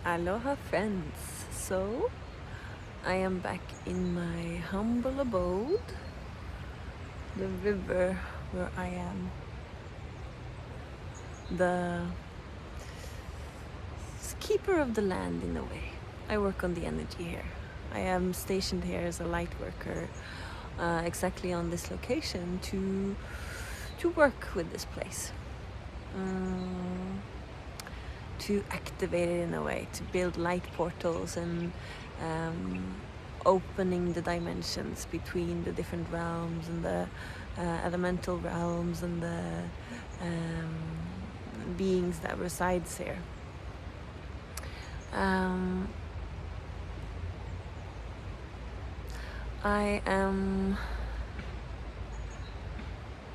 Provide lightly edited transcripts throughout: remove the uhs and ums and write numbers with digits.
Aloha friends! So, I am back in my humble abode, the river where I am the keeper of the land in a way. I work on the energy here. I am stationed here as a light worker, exactly on this location to work with this place. To activate it in a way, to build light portals and opening the dimensions between the different realms and the elemental realms and the beings that resides here. I am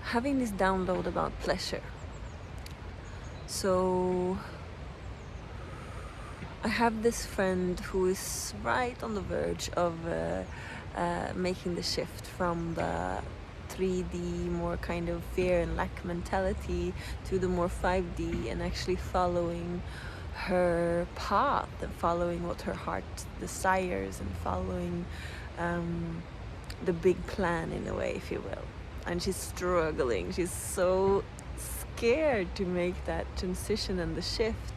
having this download about pleasure. So I have this friend who is right on the verge of making the shift from the 3D, more kind of fear and lack mentality, to the more 5D and actually following her path and following what her heart desires and following the big plan in a way, if you will. And she's struggling. She's so scared to make that transition and the shift.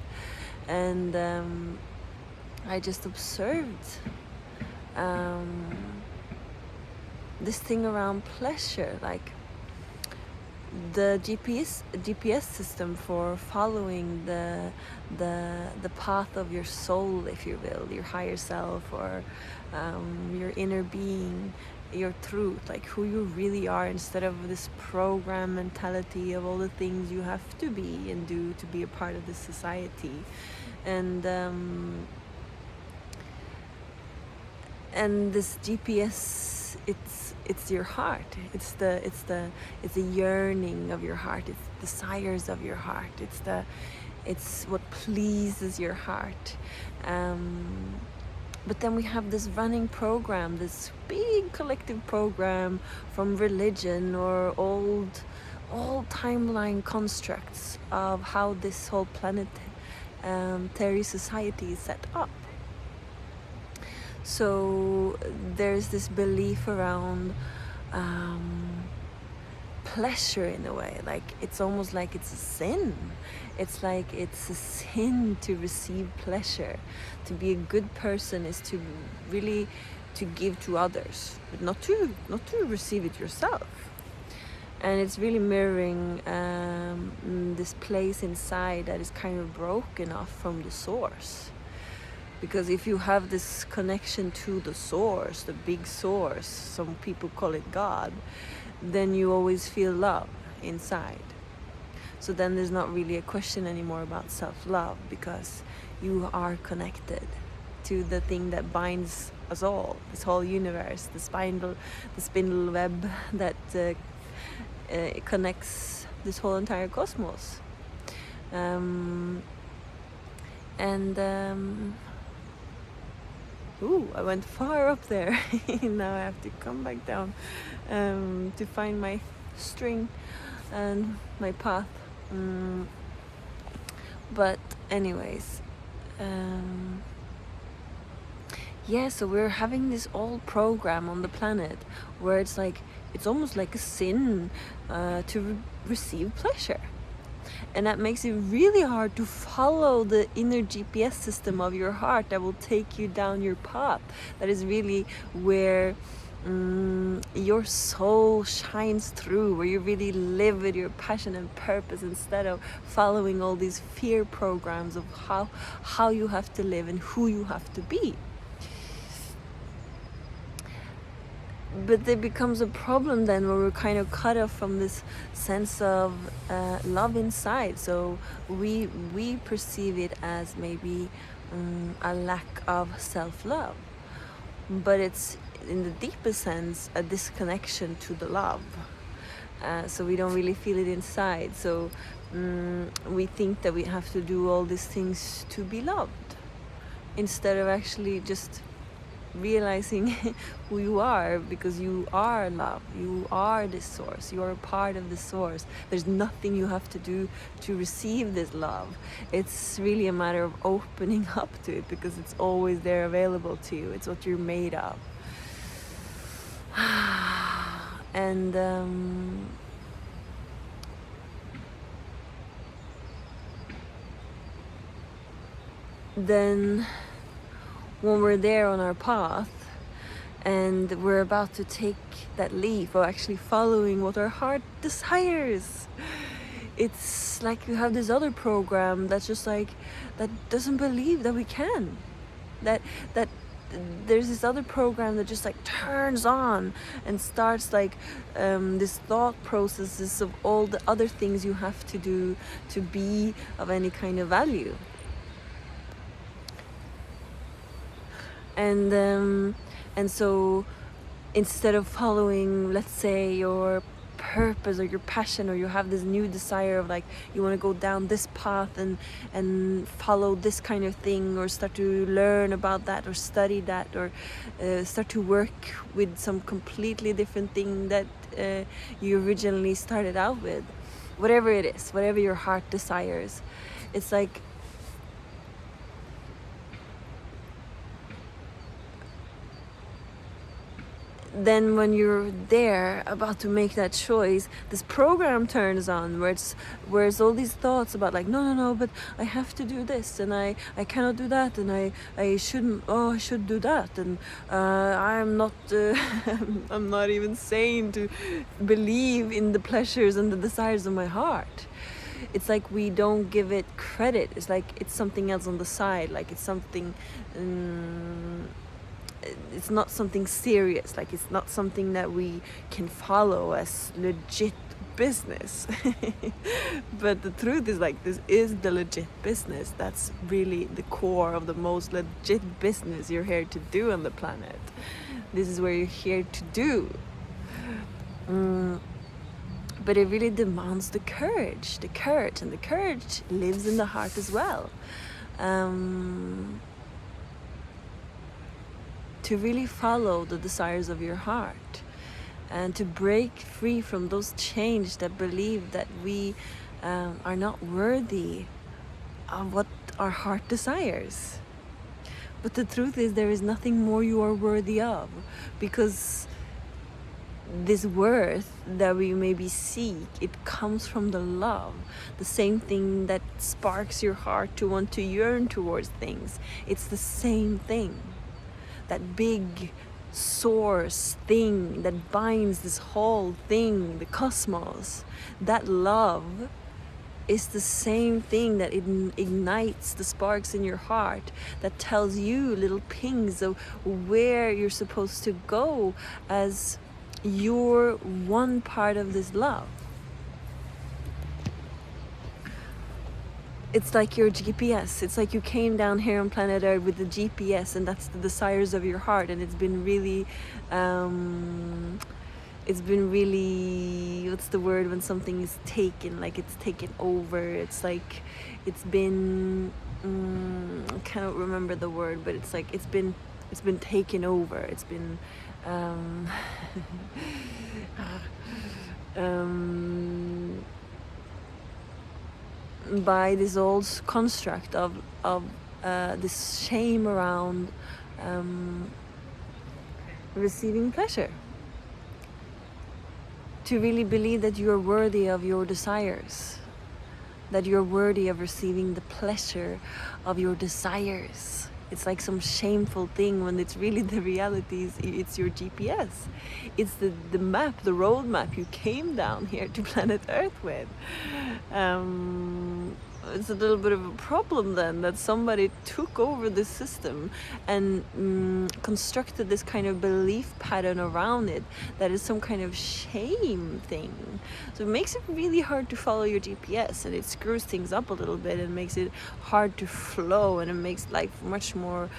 And I just observed this thing around pleasure, like the GPS system for following the path of your soul, if you will, your higher self, or your inner being, your truth, like who you really are, instead of this program mentality of all the things you have to be and do to be a part of this society. And this GPS, it's your heart. It's the yearning of your heart. It's the desires of your heart. It's what pleases your heart. But then we have this running program, this big collective program from religion or old timeline constructs of how this whole planetary society is set up. So there's this belief around pleasure in a way, like it's almost like it's a sin. It's like it's a sin to receive pleasure. To be a good person is to really to give to others, but not to receive it yourself. And it's really mirroring this place inside that is kind of broken off from the source. Because if you have this connection to the source, the big source, some people call it God, then you always feel love inside. So then there's not really a question anymore about self-love, because you are connected to the thing that binds us all, this whole universe, the spindle web that connects this whole entire cosmos. Ooh, I went far up there. Now I have to come back down to find my string and my path. But anyways, yeah, so we're having this old program on the planet where it's like, it's almost like a sin to receive pleasure. And that makes it really hard to follow the inner GPS system of your heart that will take you down your path. That is really where your soul shines through, where you really live with your passion and purpose, instead of following all these fear programs of how you have to live and who you have to be. But there becomes a problem then, where we're kind of cut off from this sense of love inside. So we perceive it as maybe a lack of self-love, but it's in the deepest sense a disconnection to the love. So we don't really feel it inside. So we think that we have to do all these things to be loved, instead of actually just realizing who you are, because you are love, you are this source, you are a part of the source. There's nothing you have to do to receive this love. It's really a matter of opening up to it, because it's always there available to you. It's what you're made of. And then when we're there on our path and we're about to take that leap of actually following what our heart desires, it's like you have this other program that's just like, that doesn't believe that we can, that there's this other program that just like turns on and starts like this thought processes of all the other things you have to do to be of any kind of value. And so instead of following, let's say, your purpose or your passion, or you have this new desire of like, you want to go down this path and follow this kind of thing, or start to learn about that, or study that, or start to work with some completely different thing that you originally started out with, whatever it is, whatever your heart desires, it's like, then when you're there about to make that choice, this program turns on where it's all these thoughts about like, no, but I have to do this, and I cannot do that, and I shouldn't, I should do that, and I'm not I'm not even sane to believe in the pleasures and the desires of my heart. It's like we don't give it credit. It's like it's something else on the side, like it's something it's not something serious, like it's not something that we can follow as legit business. But the truth is, like, this is the legit business. That's really the core of the most legit business you're here to do on the planet. This is where you're here to do. But it really demands the courage, and the courage lives in the heart as well. To really follow the desires of your heart, and to break free from those chains that believe that we are not worthy of what our heart desires. But the truth is, there is nothing more you are worthy of, because this worth that we maybe seek, it comes from the love, the same thing that sparks your heart to want to yearn towards things. It's the same thing. That big source thing that binds this whole thing, the cosmos, that love is the same thing that ignites the sparks in your heart, that tells you little pings of where you're supposed to go as you're one part of this love. It's like your GPS. It's like you came down here on planet Earth with the GPS, and that's the desires of your heart. And it's been really, what's the word when something is taken, like it's taken over. It's like, it's been, I cannot remember the word, but it's like, it's been taken over. It's been, by this old construct of this shame around receiving pleasure. To really believe that you're worthy of your desires, that you're worthy of receiving the pleasure of your desires. It's like some shameful thing, when it's really the reality is it's your GPS. It's the map, the road map you came down here to planet Earth with. It's a little bit of a problem then, that somebody took over the system and constructed this kind of belief pattern around it that is some kind of shame thing. So it makes it really hard to follow your GPS, and it screws things up a little bit and makes it hard to flow, and it makes life much more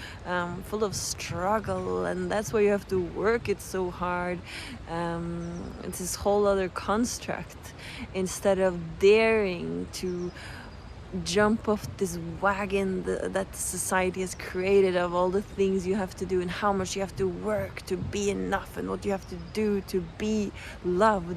full of struggle, and that's why you have to work it so hard. It's this whole other construct, instead of daring to jump off this wagon that society has created of all the things you have to do and how much you have to work to be enough and what you have to do to be loved,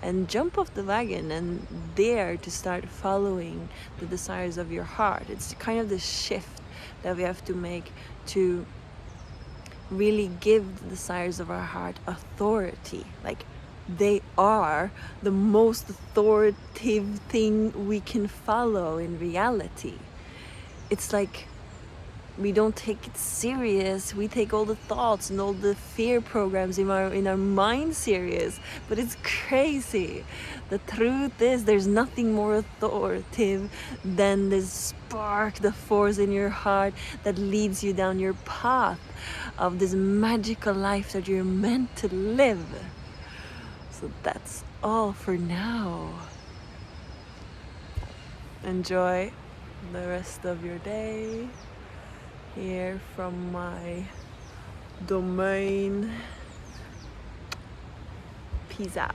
and jump off the wagon and dare to start following the desires of your heart. It's kind of the shift that we have to make to really give the desires of our heart authority. Like, they are the most authoritative thing we can follow in reality. It's like we don't take it serious. We take all the thoughts and all the fear programs in our mind serious, but it's crazy. The truth is, there's nothing more authoritative than this spark, the force in your heart that leads you down your path of this magical life that you're meant to live. So that's all for now. Enjoy the rest of your day here from my domain. Peace out.